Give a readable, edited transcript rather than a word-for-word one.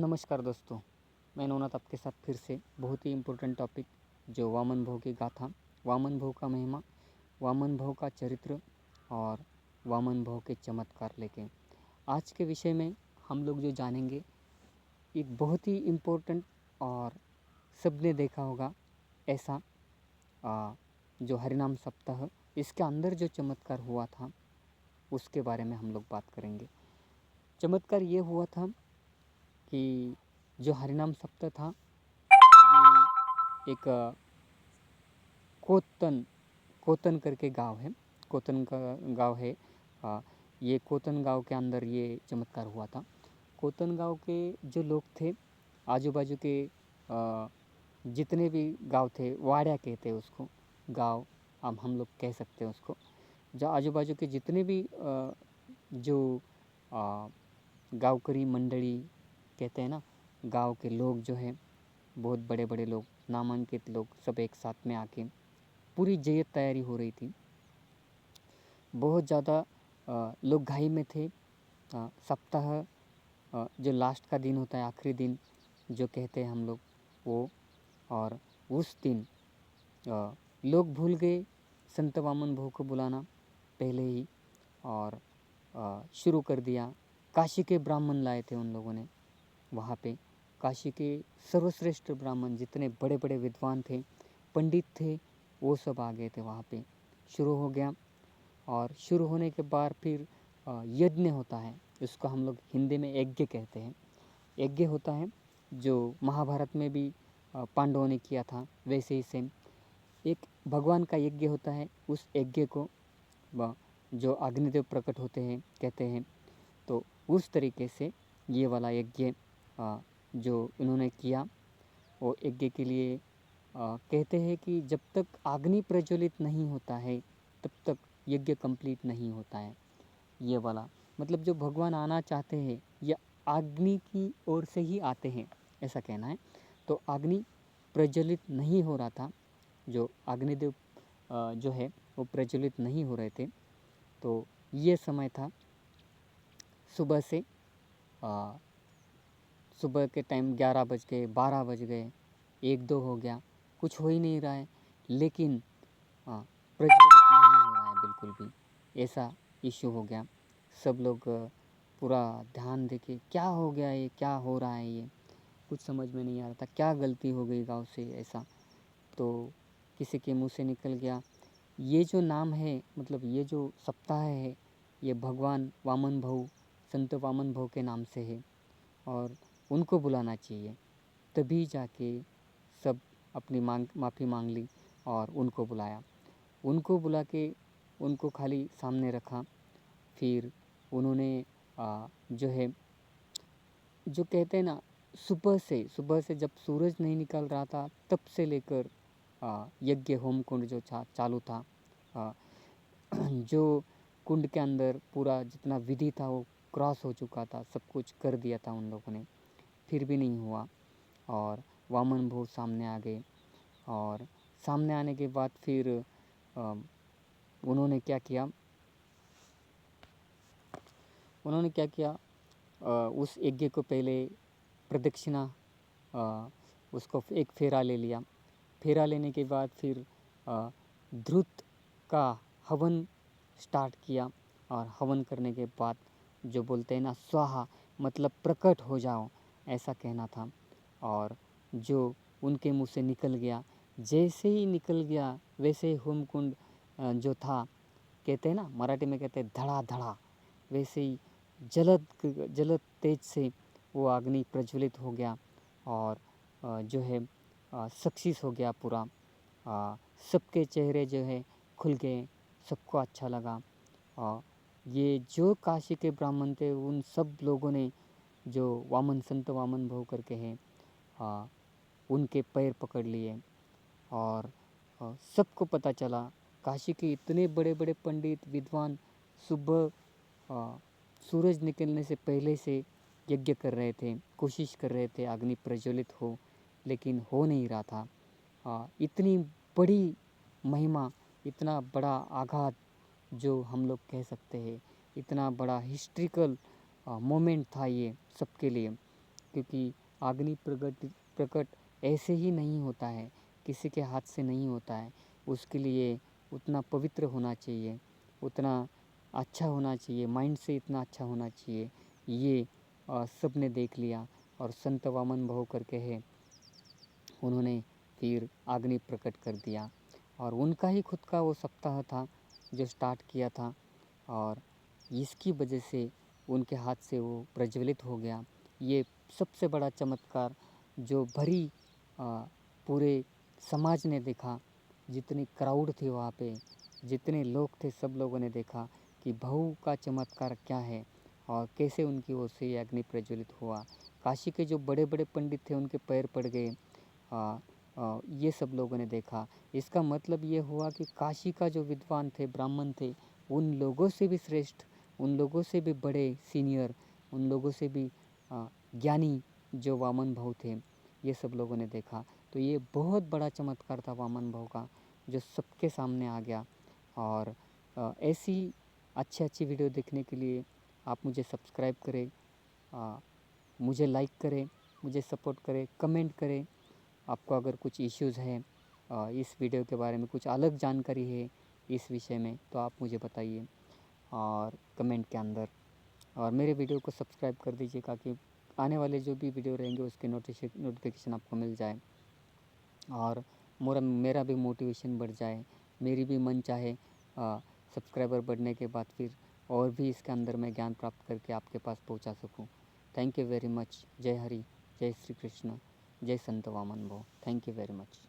नमस्कार दोस्तों, मैं नवनाथ आपके साथ फिर से बहुत ही इम्पोर्टेंट टॉपिक जो वामन भोग की गाथा, वामन भोग का महिमा, वामन भोग का चरित्र और वामन भोग के चमत्कार लेके आज के विषय में हम लोग जो जानेंगे एक बहुत ही इम्पोर्टेंट और सबने देखा होगा ऐसा जो हरिनाम सप्ताह इसके अंदर जो चमत्कार हुआ था उसके बारे में हम लोग बात करेंगे। चमत्कार ये हुआ था कि जो हरिनाम सप्ताह था ये एक कोतन कोतन करके गांव है, कोतन का गांव है। ये कोतन गांव के अंदर ये चमत्कार हुआ था। कोतन गांव के जो लोग थे, आजू बाजू के जितने भी गांव थे, वाड़ा कहते हैं उसको, गांव अब हम लोग कह सकते हैं उसको। जो आजू बाजू के जितने भी जो गाँवकरी मंडली कहते हैं ना, गांव के लोग जो हैं, बहुत बड़े बड़े लोग, नामांकित लोग, सब एक साथ में आके पूरी जय्यत तैयारी हो रही थी। बहुत ज़्यादा लोग घाई में थे। सप्ताह जो लास्ट का दिन होता है, आखिरी दिन जो कहते हैं हम लोग वो, और उस दिन लोग भूल गए संत वामन भोग को बुलाना पहले ही, और शुरू कर दिया। काशी के ब्राह्मण लाए थे उन लोगों ने वहाँ पे। काशी के सर्वश्रेष्ठ ब्राह्मण, जितने बड़े बड़े विद्वान थे, पंडित थे, वो सब आ गए थे वहाँ पे। शुरू हो गया, और शुरू होने के बाद फिर यज्ञ होता है, उसको हम लोग हिंदी में यज्ञ कहते हैं। यज्ञ होता है जो महाभारत में भी पांडवों ने किया था, वैसे ही सेम एक भगवान का यज्ञ होता है। उस यज्ञ को जो अग्निदेव प्रकट होते हैं कहते हैं। तो उस तरीके से ये वाला यज्ञ जो इन्होंने किया, वो यज्ञ के लिए कहते हैं कि जब तक अग्नि प्रज्वलित नहीं होता है तब तक यज्ञ कंप्लीट नहीं होता है। ये वाला मतलब जो भगवान आना चाहते हैं या अग्नि की ओर से ही आते हैं, ऐसा कहना है। तो अग्नि प्रज्वलित नहीं हो रहा था, जो अग्निदेव जो है वो प्रज्वलित नहीं हो रहे थे। तो ये समय था सुबह से, सुबह के टाइम 11 बज गए, 12 बज गए, 1-2 हो गया, कुछ हो ही नहीं रहा है, लेकिन प्रज्वलित नहीं हो रहा है बिल्कुल भी। ऐसा इशू हो गया। सब लोग पूरा ध्यान देके क्या हो गया, ये क्या हो रहा है, ये कुछ समझ में नहीं आ रहा था, क्या गलती हो गई गांव से ऐसा। तो किसी के मुंह से निकल गया, ये जो नाम है, मतलब ये जो सप्ताह है, ये भगवान वामन भोग, संत वामन भोग के नाम से है और उनको बुलाना चाहिए। तभी जाके सब अपनी माफ़ी मांग ली और उनको बुलाया। उनको बुला के उनको खाली सामने रखा। फिर उन्होंने जो है, जो कहते हैं ना, सुबह से जब सूरज नहीं निकल रहा था तब से लेकर यज्ञ होम कुंड जो चालू था, जो कुंड के अंदर पूरा जितना विधि था वो क्रॉस हो चुका था, सब कुछ कर दिया था उन लोगों ने, फिर भी नहीं हुआ। और वामन भोग सामने आ गए, और सामने आने के बाद फिर उन्होंने क्या किया, उस यज्ञ को पहले प्रदक्षिणा, उसको एक फेरा ले लिया। फेरा लेने के बाद फिर ध्रुत का हवन स्टार्ट किया, और हवन करने के बाद जो बोलते हैं ना स्वाहा, मतलब प्रकट हो जाओ, ऐसा कहना था। और जो उनके मुंह से निकल गया, जैसे ही निकल गया वैसे ही होम कुंड जो था, कहते हैं ना, मराठी में कहते हैं धड़ा धड़ा, वैसे ही जलद तेज से वो अग्नि प्रज्वलित हो गया, और जो है सक्सेस हो गया पूरा। सबके चेहरे जो है खुल गए, सबको अच्छा लगा। ये जो काशी के ब्राह्मण थे, उन सब लोगों ने जो वामन संत वामन भोग करके हैं, उनके पैर पकड़ लिए। और सबको पता चला, काशी के इतने बड़े बड़े पंडित विद्वान सुबह सूरज निकलने से पहले से यज्ञ कर रहे थे, कोशिश कर रहे थे अग्नि प्रज्वलित हो, लेकिन हो नहीं रहा था। इतनी बड़ी महिमा, इतना बड़ा आघात जो हम लोग कह सकते हैं, इतना बड़ा हिस्ट्रिकल मोमेंट था ये सबके लिए। क्योंकि अग्नि प्रकट ऐसे ही नहीं होता है, किसी के हाथ से नहीं होता है। उसके लिए उतना पवित्र होना चाहिए, उतना अच्छा होना चाहिए, माइंड से इतना अच्छा होना चाहिए। ये सब ने देख लिया और संत वामन भाव करके है, उन्होंने फिर अग्नि प्रकट कर दिया और उनका ही खुद का वो सप्ताह था जो स्टार्ट किया था और इसकी वजह से उनके हाथ से वो प्रज्वलित हो गया। ये सबसे बड़ा चमत्कार जो भरी पूरे समाज ने देखा, जितनी क्राउड थी वहाँ पे, जितने लोग थे, सब लोगों ने देखा कि भाऊ का चमत्कार क्या है और कैसे उनकी ओर से ये अग्नि प्रज्वलित हुआ। काशी के जो बड़े बड़े पंडित थे उनके पैर पड़ गए। ये सब लोगों ने देखा। इसका मतलब ये हुआ कि काशी का जो विद्वान थे, ब्राह्मण थे, उन लोगों से भी श्रेष्ठ, उन लोगों से भी बड़े सीनियर, उन लोगों से भी ज्ञानी जो वामन भाव थे, ये सब लोगों ने देखा। तो ये बहुत बड़ा चमत्कार था वामन भाव का, जो सबके सामने आ गया। और ऐसी अच्छी अच्छी वीडियो देखने के लिए आप मुझे सब्सक्राइब करें, मुझे लाइक करें, मुझे सपोर्ट करें, कमेंट करें। आपको अगर कुछ इश्यूज़ हैं इस वीडियो के बारे में, कुछ अलग जानकारी है इस विषय में, तो आप मुझे बताइए और कमेंट के अंदर। और मेरे वीडियो को सब्सक्राइब कर दीजिए ताकि आने वाले जो भी वीडियो रहेंगे उसके नोटिफिकेशन आपको मिल जाए और मेरा भी मोटिवेशन बढ़ जाए, मेरी भी मन चाहे सब्सक्राइबर बढ़ने के बाद फिर और भी इसके अंदर मैं ज्ञान प्राप्त करके आपके पास पहुंचा सकूं। Thank you very much. जय हरि, जय श्री कृष्ण, जय संत वामन भाव। Thank you very much.